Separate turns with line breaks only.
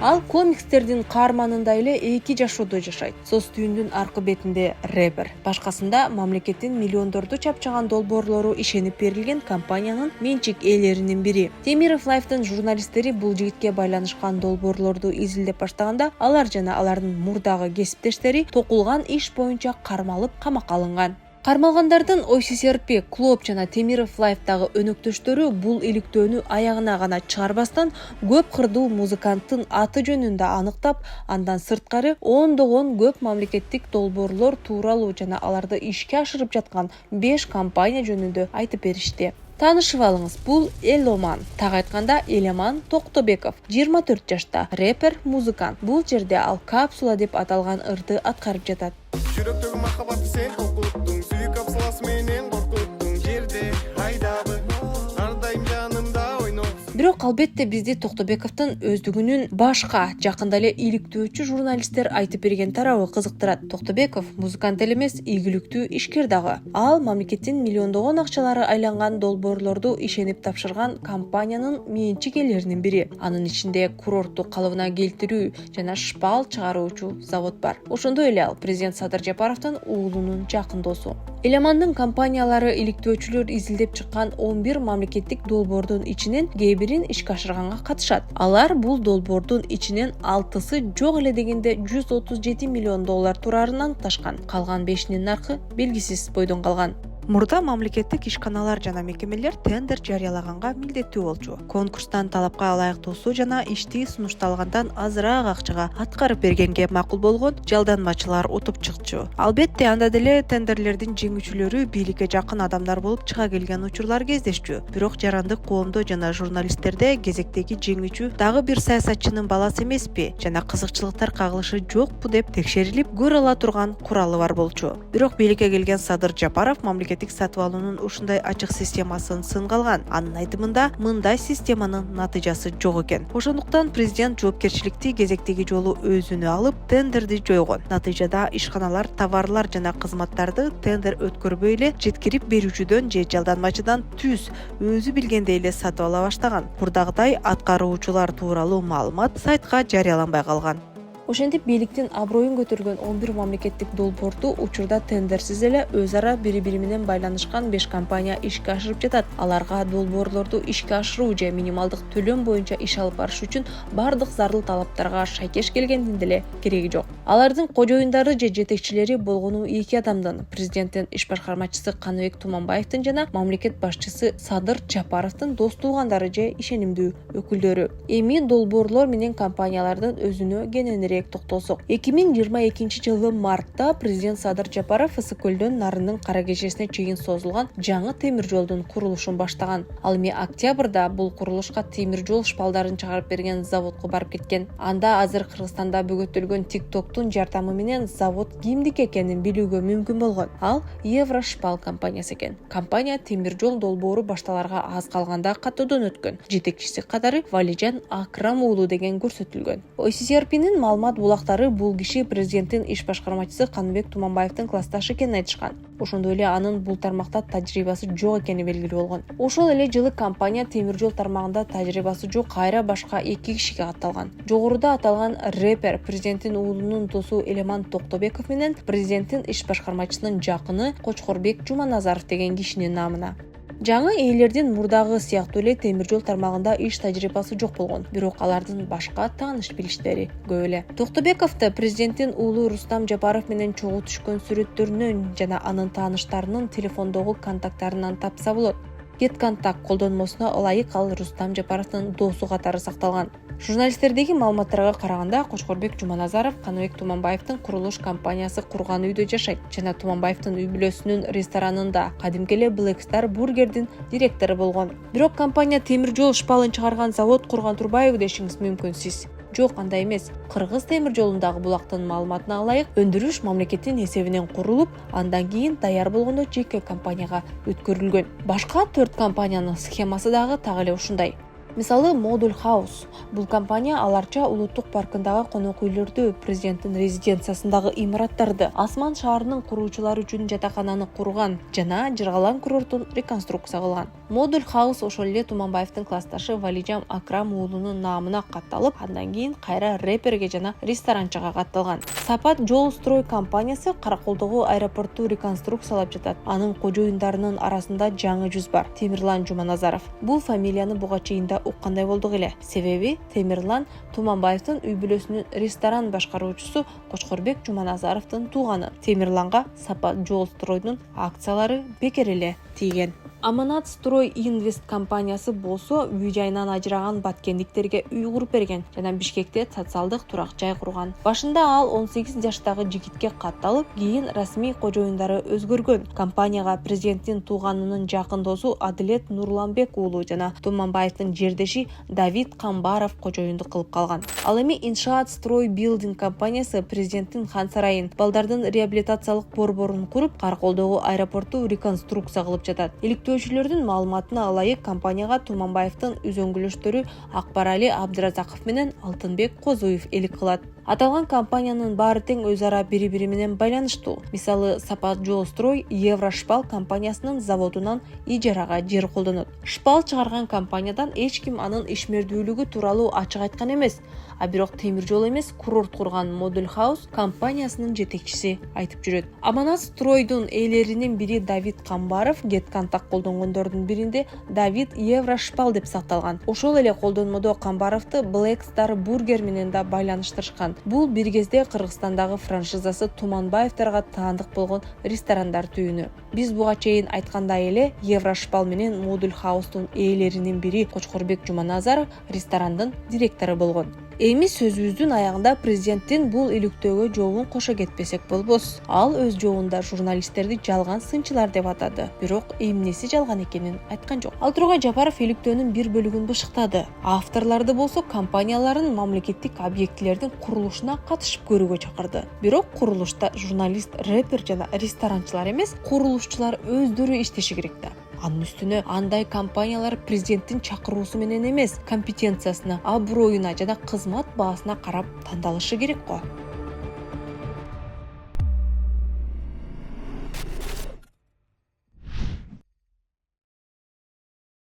Ал комикстердин каарманында эле 2 жашоодо жашайт. Соц түйүндүн аркы бетинде рэпер. Башкасында мамлекеттин миллиондорду чапчаган долбоорлору ишенип берилген компаниянын менчик ээлеринин бири. Темиров Лайфтын журналисттери бул жигитке байланышкан долбоорлорду изилдеп баштаганда алар жана алардын мурдагы кесиптештери токулган иш боюнча кармалып камакка алынган. Кармалгандардын ОССРП, Клоп жана Темиров Лайфтагы өнөктөштөрү бул иликтөөнү аягына гана чыгарбастан көп кырдуу музыканттын аты жөнүн да аныктап, андан сырткары ондогон көп мамлекеттик долбоорлор тууралуу жана аларды ишке ашырып жаткан 5 компания жөнүндө айтып беришти. Таанышып алыңыз, бул Эломан. Так айтканда Элеман Токтобеков, 24 жашта, рэпер, музыкант. Бул жерде ал капсула деп аталган ырды аткарып жатат.
Жүрөктөгү махабатты сен окуттуң, сүйүк капсуласы менен коркуттуң, жерде айдабы, ар дайым жанымда ойнойсуң.
Бирок албетте бизди Токтобековдун өздүгүнүн башка жакында эле иликтөөчү журналисттер айтып берген тарабы кызыктырат. Токтобеков музыкант эле эмес, ийгиликтүү ишкер дагы. Ал мамлекеттин миллиондогон акчалары айланган долбоорлорду ишенип тапшырган компаниянын менчик ээлеринин бири. Анын ичинде курортту калыбына келтирүү жана шпал чыгаруучу завод бар. Ошондой эле ал президент Садыр Жапаровдун уулунун жакын досу. Элемандын компаниялары иликтөөчүлөр изилдеп чыккан 11 мамлекеттик долбоордун ичинен кээ бирин ишке ашырганга катышат. Алар бул долбоордун ичинен 6сы жок эле дегенде $137 миллион турарын аныкташкан. Калган 5-нин наркы белгисиз бойдон калган. Мурда мамлекеттик ишканалар жана мекемелер тендер жарыялаганга милдеттүү болчу. Конкурстан талапка ылайыктуусу жана ишти сунушталгандан азыраак акчага аткарып бергенге макул болгон жалданмачылар утуп чыкчу. Албетте анда деле тендерлердин жеңүүчүлөрү бийликке жакын адамдар болуп чыга келген учурлар кездешчү. Бирок жарандык коомдо жана журналисттерде кезектеги жеңүүчү дагы бир саясатчынын баласы эмеспи жана кызыкчылыктар кагылышы жокпу деп текшерилип көрө ала турган куралы бар болчу. Бирок бийликке келген Садыр Жапаров мамлекеттик сатып алуунун ушундай ачык системасын сынга алган. Анын айтымында мындай системанын натыйжасы жок экен. Ошондуктан президент жоопкерчиликти кезектеги жолу өзүнө алып тендерди жойгон. Натыйжада ишканалар товарлар жана кызматтарды тендер өткөрбөй эле жеткирип берүүчүдөн же жалданмачыдан түз өзү билгендей эле сатып ала баштаган. Мурдагыдай аткаруучулар тууралуу маалымат сайтка жарыяланбай калган. Ошентип бийликтин аброюн көтөргөн 11 мамлекеттик долбоорду учурда тендерсиз эле өз ара бири-бири менен байланышкан 5 компания ишке ашырып жатат. Аларга долбоорлорду ишке ашыруу же минималдык төлөм боюнча иш алып барыш үчүн бардык зарыл талаптарга шайкеш келгендин деле кереги жок. Алардын кожоюндары же жетекчилери болгону 2 адамдын, президенттин иш башкармачысы Каныбек Туманбаевдин жана мамлекет башчысы Садыр Жапаровдун дос туугандары же ишенимдүү өкүлдөрү. Эми долбоорлор менен компаниялардын өзүнө кененирээк токтолсок. 2022 жылы мартта президент Садыр Жапаров Ысык-Көлдөн Нарындын кара кежесине чейин созулган жаңы темир жолдун курулушун баштаган. Ал эми октябрда бул курулушка темир жол шпалдарын чыгарып берген заводко барып кеткен. Анда азыр Кыргызстанда бөгөтүлгөн TikToktун жардамы менен завод кимдики экенин билүүгө мүмкүн болгон. Ал Еврошпал компаниясы экен. Компания темир жол долбоору башталарга аз калганда каттоодон өткөн. Жетекчиси катары Валижан Акрам уулу деген көрсөтүлгөн. ОССРПнин маалымат булактары бул киши президенттин иш башкармачысы Каныбек Туманбаевдин классташы экенин айтышкан. Ошондой эле анын бул тармакта тажрыйбасы жок экени белгилүү болгон. Ошол эле жылы компания темир жол тармагында тажрыйбасы жок кайра башка 2 кишиге катталган. Жогоруда аталган рэпер президенттин уулунун досу Элеман Токтобеков менен президенттин иш башкармачысынын жакыны Кочкорбек Жуманазаров деген кишинин намына. Жаңы ээлердин мурдагы сыяктуу эле темир жол тармагында иш тажрыйбасы жок болгон, бирок алардын башка тааныш билиштери көп эле. Токтобековду президенттин уулу Рустам Жапаров менен чогуу түшкөн сүрөттөрүнөн жана анын тааныштарынын телефондогу контакттарынан тапса болот. GetContact колдонмосуна ылайык ал Рустам Жапаровдун досу катары сакталган. Журналисттердеги маалыматтарга караганда Кочкорбек Жуманазаров Каныбек Туманбаевдин курулуш компаниясы курган үйдө жашайт жана Туманбаевдин үй бүлөсүнүн ресторанында кадимки эле Black Star бургердин директору болгон. Бирок компания темир жол шпалын чыгарган завод курган турбайбы дешиңиз мүмкүн сиз. Жок, андай эмес. Кыргыз темир жолундагы булактын маалыматына ылайык өндүрүш мамлекеттин эсебинен курулуп, андан кийин даяр болгондо жеке компанияга өткөрүлгөн. Башка 4 компаниянын схемасы дагы так эле ушундай. Мисалы Model House. Бул компания аларча улуттук паркындагы конок үйлөрдү, президенттин резиденциясындагы имараттарды, Асман шаарынын куруучулары үчүн жатакананы курган жана Жыргалан курортун реконструкция кылган. Model House ошол эле Туманбаевдин классташы Валижам Акрам уулунун наамына катталып, андан кийин кайра рэперге жана ресторанчыга катталган. Сапат жол строй компаниясы Караколдогу аэропорту реконструкциялап жатат. Анын кожоюндарынын арасында жаңы жүз бар. Темирлан Жуманазаров. Бул фамилияны буга чейин да уккандай болдук эле. Себеби Темирлан Туманбаевдин үй бүлөсүнүн ресторан башкаруучусу Кочкорбек Жуманазаровдун тууганы. Темирланга Сапат жол стройдун акциялары бекер эле тийген. Аманат Строй Инвест компаниясы болсо үй жайынан ажыраган баткендиктерге үй куруп берген жана Бишкекте социалдык турак жай курган. Башында ал 18 жаштагы жигитке катталып, кийин расмий кожоюндары өзгөргөн. Компанияга президенттин тууганынын жакын досу Адилет Нурланбек уулу жана Туманбаевдин жердеши Давид Камбаров кожоюнду кылып калган. Ал эми Иншаат Строй Билдинг компаниясы президенттин хан сарайын, балдардын реабилитациялык борборун куруп, Караколдогу аэропорту реконструкция кылып жатат. Иликтөөчүлөрдүн маалыматына ылайык компанияга Туманбаевдин үзөңгүлөштөрү Акбарали Абдыразаков менен Алтынбек Козуев элик кылат. Аталган компаниянын баары тең өз ара бири-бири менен байланыштуу. Мисалы, Сапат жол строй Еврошпал компаниясынын заводунан ижарага жер колдонот. Шпал чыгарган компаниядан эч ким анын ишмердүүлүгү тууралуу ачык айткан эмес, а бирок темир жол эмес, курорт курган Model House компаниясынын жетекчиси айтып жүрөт. Аманат Стройдун ээлеринин бири Давид Камбаров, GetContact колдонгондордун биринде Давид Еврошпал деп сакталган. Ошол эле колдонмодо Камбаровду Black Star Burger менен да байланыштырышкан. Бул бир кезде Кыргызстандагы франшизасы Туманбаевдарга таандык болгон ресторандар түйүнү. Биз буга чейин айткандай эле Еврошпал менен Model House'тун ээлеринин бири Кочкорбек Жуманазаров ресторандын директору болгон. Эми сөзүбүздүн аягында президенттин бул иликтөөгө жообун кошо кетпесек болбос. Ал өз жообунда журналисттерди жалган сынчылар деп атады. Бирок эмнеси жалган экенин айткан жок. Ал Тургай Жапаров иликтөөнүн бир бөлүгүн бышыктады. Авторлорду болсо компаниялардын мамлекеттик объектилердин курулушуна катышып көрүүгө чакырды. Бирок курулушта журналист, рэпер жана ресторанчылар эмес, курулушчулар өздөрү иштеши керек да. Анын үстүнө андай компаниялар президенттин чакыруусу менен эмес, компетенциясына, аброюна жана кызмат баасына карап тандалышы керек го.